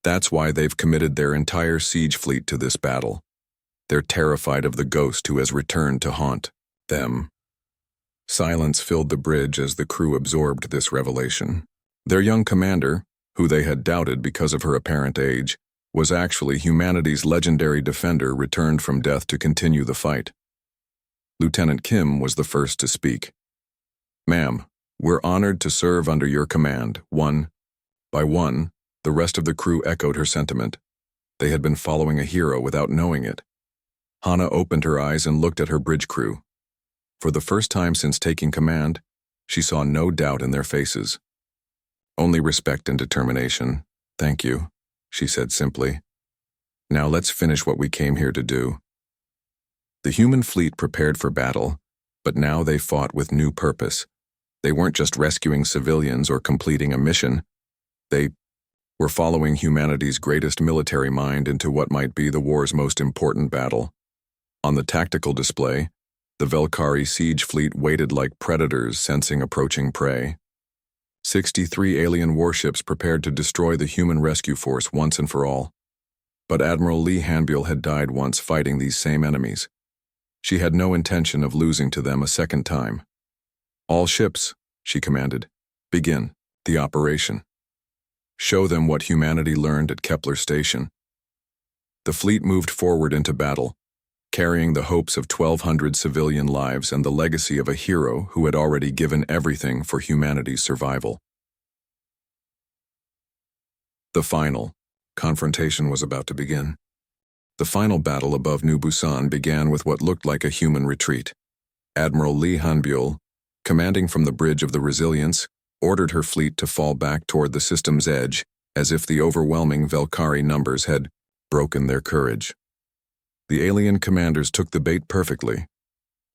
That's why they've committed their entire siege fleet to this battle. They're terrified of the ghost who has returned to haunt them. Silence filled the bridge as the crew absorbed this revelation. Their young commander, who they had doubted because of her apparent age, was actually humanity's legendary defender returned from death to continue the fight. Lieutenant Kim was the first to speak. "Ma'am, we're honored to serve under your command." One by one, the rest of the crew echoed her sentiment. They had been following a hero without knowing it. Hana opened her eyes and looked at her bridge crew. For the first time since taking command, she saw no doubt in their faces. "Only respect and determination. Thank you," she said simply. "Now let's finish what we came here to do." The human fleet prepared for battle, but now they fought with new purpose. They weren't just rescuing civilians or completing a mission. They were following humanity's greatest military mind into what might be the war's most important battle. On the tactical display, the Valkyrie siege fleet waited like predators sensing approaching prey. 63 alien warships prepared to destroy the human rescue force once and for all. But Admiral Lee Hanbuell had died once fighting these same enemies. She had no intention of losing to them a second time. "All ships," she commanded, "begin the operation. Show them what humanity learned at Kepler Station." The fleet moved forward into battle, carrying the hopes of 1,200 civilian lives and the legacy of a hero who had already given everything for humanity's survival. The final confrontation was about to begin. The final battle above New Busan began with what looked like a human retreat. Admiral Lee Hanbuell, commanding from the bridge of the Resilience, ordered her fleet to fall back toward the system's edge, as if the overwhelming Valkyrie numbers had broken their courage. The alien commanders took the bait perfectly.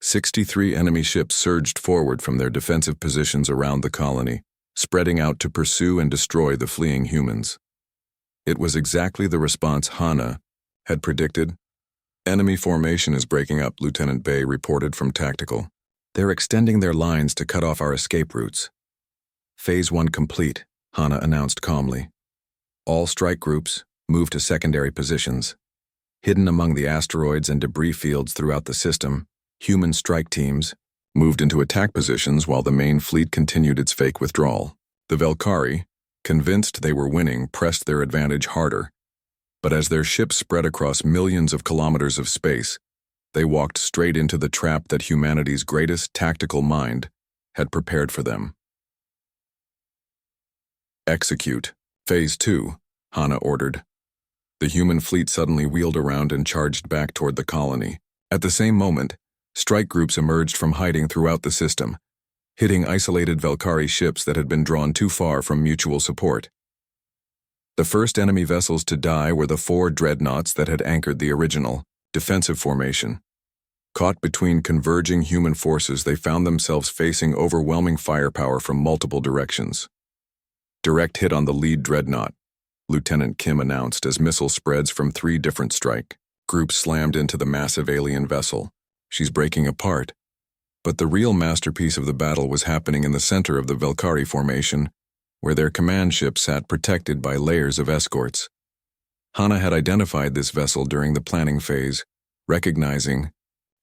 63 enemy ships surged forward from their defensive positions around the colony, spreading out to pursue and destroy the fleeing humans. It was exactly the response Hana had predicted. "Enemy formation is breaking up," Lieutenant Bay reported from Tactical. "They're extending their lines to cut off our escape routes." "Phase 1 complete," Hana announced calmly. "All strike groups move to secondary positions. Hidden among the asteroids and debris fields throughout the system, human strike teams moved into attack positions while the main fleet continued its fake withdrawal. The Valkyrie, convinced they were winning, pressed their advantage harder. But as their ships spread across millions of kilometers of space, they walked straight into the trap that humanity's greatest tactical mind had prepared for them. "Execute. Phase 2, Hana ordered. The human fleet suddenly wheeled around and charged back toward the colony. At the same moment, strike groups emerged from hiding throughout the system, hitting isolated Valkyrie ships that had been drawn too far from mutual support. The first enemy vessels to die were the 4 dreadnoughts that had anchored the original defensive formation. Caught between converging human forces, they found themselves facing overwhelming firepower from multiple directions. "Direct hit on the lead dreadnought," Lieutenant Kim announced as missile spreads from 3 different strike groups slammed into the massive alien vessel. "She's breaking apart." But the real masterpiece of the battle was happening in the center of the Valkyrie formation, where their command ship sat protected by layers of escorts. Hana had identified this vessel during the planning phase, recognizing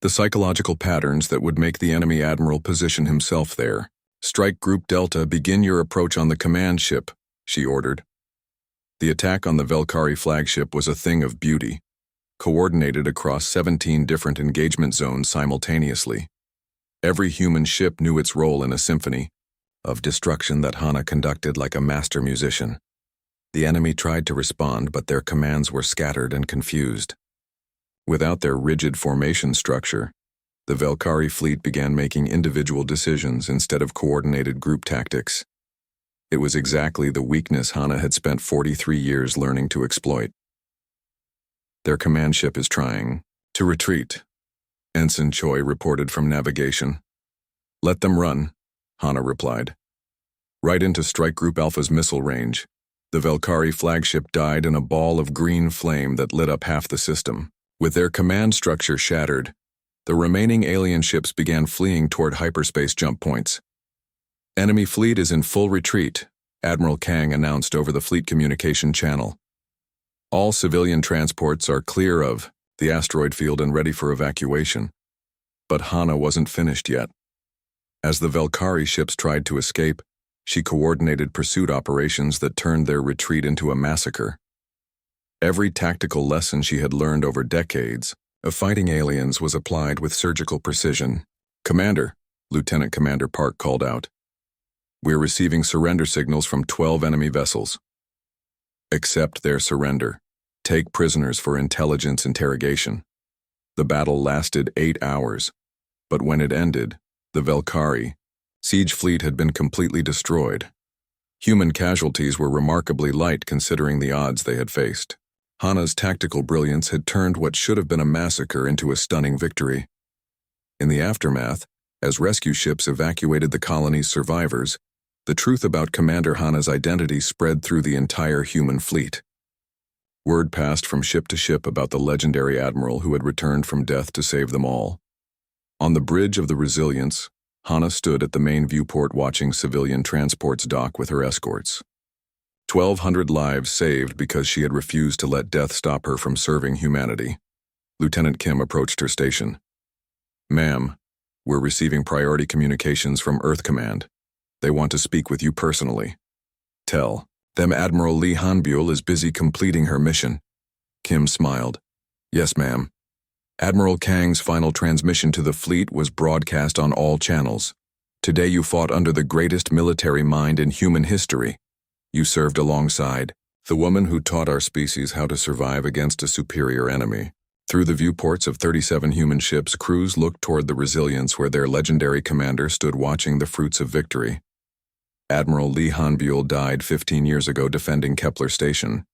the psychological patterns that would make the enemy admiral position himself there. "Strike Group Delta, begin your approach on the command ship," she ordered. The attack on the Valkyrie flagship was a thing of beauty, coordinated across 17 different engagement zones simultaneously. Every human ship knew its role in a symphony of destruction that Hana conducted like a master musician. The enemy tried to respond, but their commands were scattered and confused. Without their rigid formation structure, the Velkari fleet began making individual decisions instead of coordinated group tactics. It was exactly the weakness Hana had spent 43 years learning to exploit. Their command ship is trying to retreat, Ensign Choi reported from navigation. Let them run, Hana replied. Right into Strike Group Alpha's missile range, the Velkari flagship died in a ball of green flame that lit up half the system. With their command structure shattered, the remaining alien ships began fleeing toward hyperspace jump points. Enemy fleet is in full retreat, Admiral Kang announced over the fleet communication channel. All civilian transports are clear of the asteroid field and ready for evacuation. But Hana wasn't finished yet. As the Velkari ships tried to escape, she coordinated pursuit operations that turned their retreat into a massacre. Every tactical lesson she had learned over decades of fighting aliens was applied with surgical precision. Commander, Lieutenant Commander Park called out. We're receiving surrender signals from 12 enemy vessels. Accept their surrender. Take prisoners for intelligence interrogation. The battle lasted 8 hours, but when it ended, the Velkari siege fleet had been completely destroyed. Human casualties were remarkably light considering the odds they had faced. Hana's tactical brilliance had turned what should have been a massacre into a stunning victory. In the aftermath, as rescue ships evacuated the colony's survivors, the truth about Commander Hana's identity spread through the entire human fleet. Word passed from ship to ship about the legendary admiral who had returned from death to save them all. On the bridge of the Resilience, Hana stood at the main viewport watching civilian transports dock with her escorts. 1,200 lives saved because she had refused to let death stop her from serving humanity. Lieutenant Kim approached her station. Ma'am, we're receiving priority communications from Earth Command. They want to speak with you personally. Tell them Admiral Lee Hanbuel is busy completing her mission. Kim smiled. Yes, ma'am. Admiral Kang's final transmission to the fleet was broadcast on all channels. Today you fought under the greatest military mind in human history. You served alongside the woman who taught our species how to survive against a superior enemy. Through the viewports of 37 human ships, crews looked toward the Resilience where their legendary commander stood watching the fruits of victory. Admiral Lee Hanbuel died 15 years ago defending Kepler Station,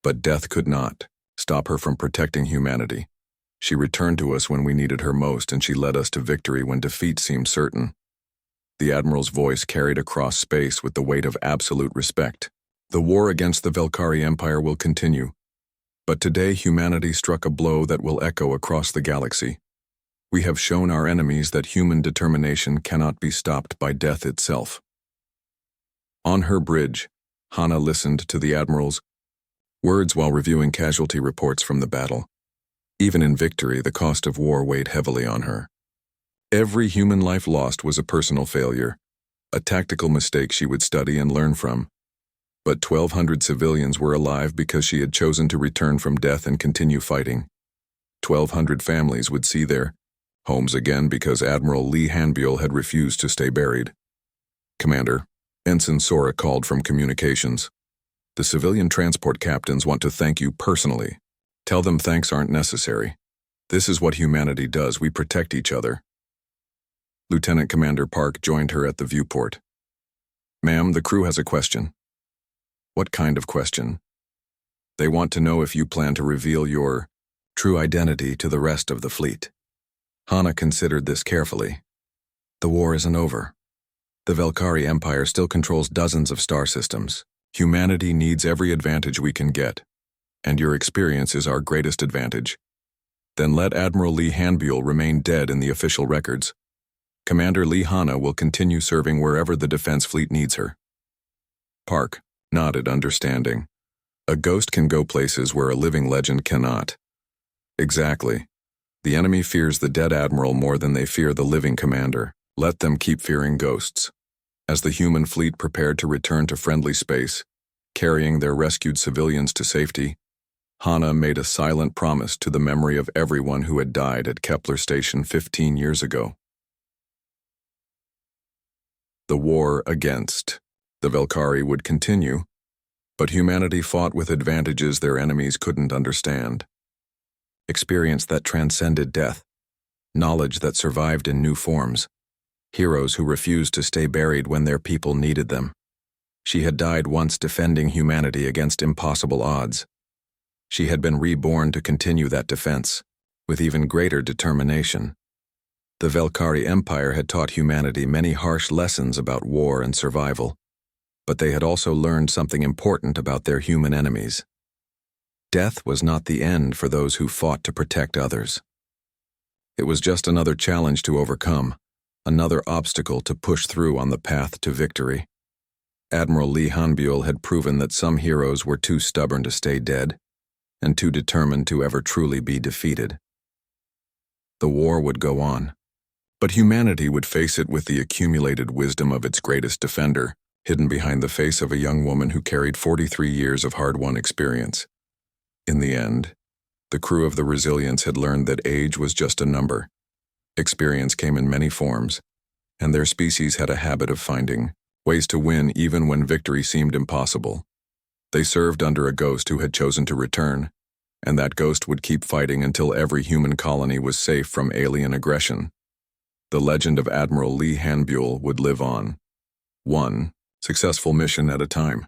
but death could not stop her from protecting humanity. She returned to us when we needed her most, and she led us to victory when defeat seemed certain. The Admiral's voice carried across space with the weight of absolute respect. The war against the Velkari Empire will continue, but today humanity struck a blow that will echo across the galaxy. We have shown our enemies that human determination cannot be stopped by death itself. On her bridge, Hana listened to the Admiral's words while reviewing casualty reports from the battle. Even in victory, the cost of war weighed heavily on her. Every human life lost was a personal failure, a tactical mistake she would study and learn from. But 1,200 civilians were alive because she had chosen to return from death and continue fighting. 1,200 families would see their homes again because Admiral Lee Hanbuel had refused to stay buried. Commander, Ensign Sora called from communications. The civilian transport captains want to thank you personally. Tell them thanks aren't necessary. This is what humanity does. We protect each other. Lieutenant Commander Park joined her at the viewport. Ma'am, the crew has a question. What kind of question? They want to know if you plan to reveal your true identity to the rest of the fleet. Hana considered this carefully. The war isn't over. The Velkari Empire still controls dozens of star systems. Humanity needs every advantage we can get, and your experience is our greatest advantage. Then let Admiral Lee Hanbuel remain dead in the official records. Commander Lee Hana will continue serving wherever the defense fleet needs her. Park nodded, understanding. A ghost can go places where a living legend cannot. Exactly. The enemy fears the dead admiral more than they fear the living commander. Let them keep fearing ghosts. As the human fleet prepared to return to friendly space, carrying their rescued civilians to safety, Hana made a silent promise to the memory of everyone who had died at Kepler Station 15 years ago. The war against the Velkari would continue, but humanity fought with advantages their enemies couldn't understand. Experience that transcended death, knowledge that survived in new forms, heroes who refused to stay buried when their people needed them. She had died once defending humanity against impossible odds. She had been reborn to continue that defense, with even greater determination. The Velkari Empire had taught humanity many harsh lessons about war and survival, but they had also learned something important about their human enemies. Death was not the end for those who fought to protect others. It was just another challenge to overcome, another obstacle to push through on the path to victory. Admiral Lee Hanbuel had proven that some heroes were too stubborn to stay dead, and too determined to ever truly be defeated. The war would go on, but humanity would face it with the accumulated wisdom of its greatest defender, hidden behind the face of a young woman who carried 43 years of hard-won experience. In the end, the crew of the Resilience had learned that age was just a number. Experience came in many forms, and their species had a habit of finding ways to win even when victory seemed impossible. They served under a ghost who had chosen to return, and that ghost would keep fighting until every human colony was safe from alien aggression. The legend of Admiral Lee Hanbuel would live on, one successful mission at a time.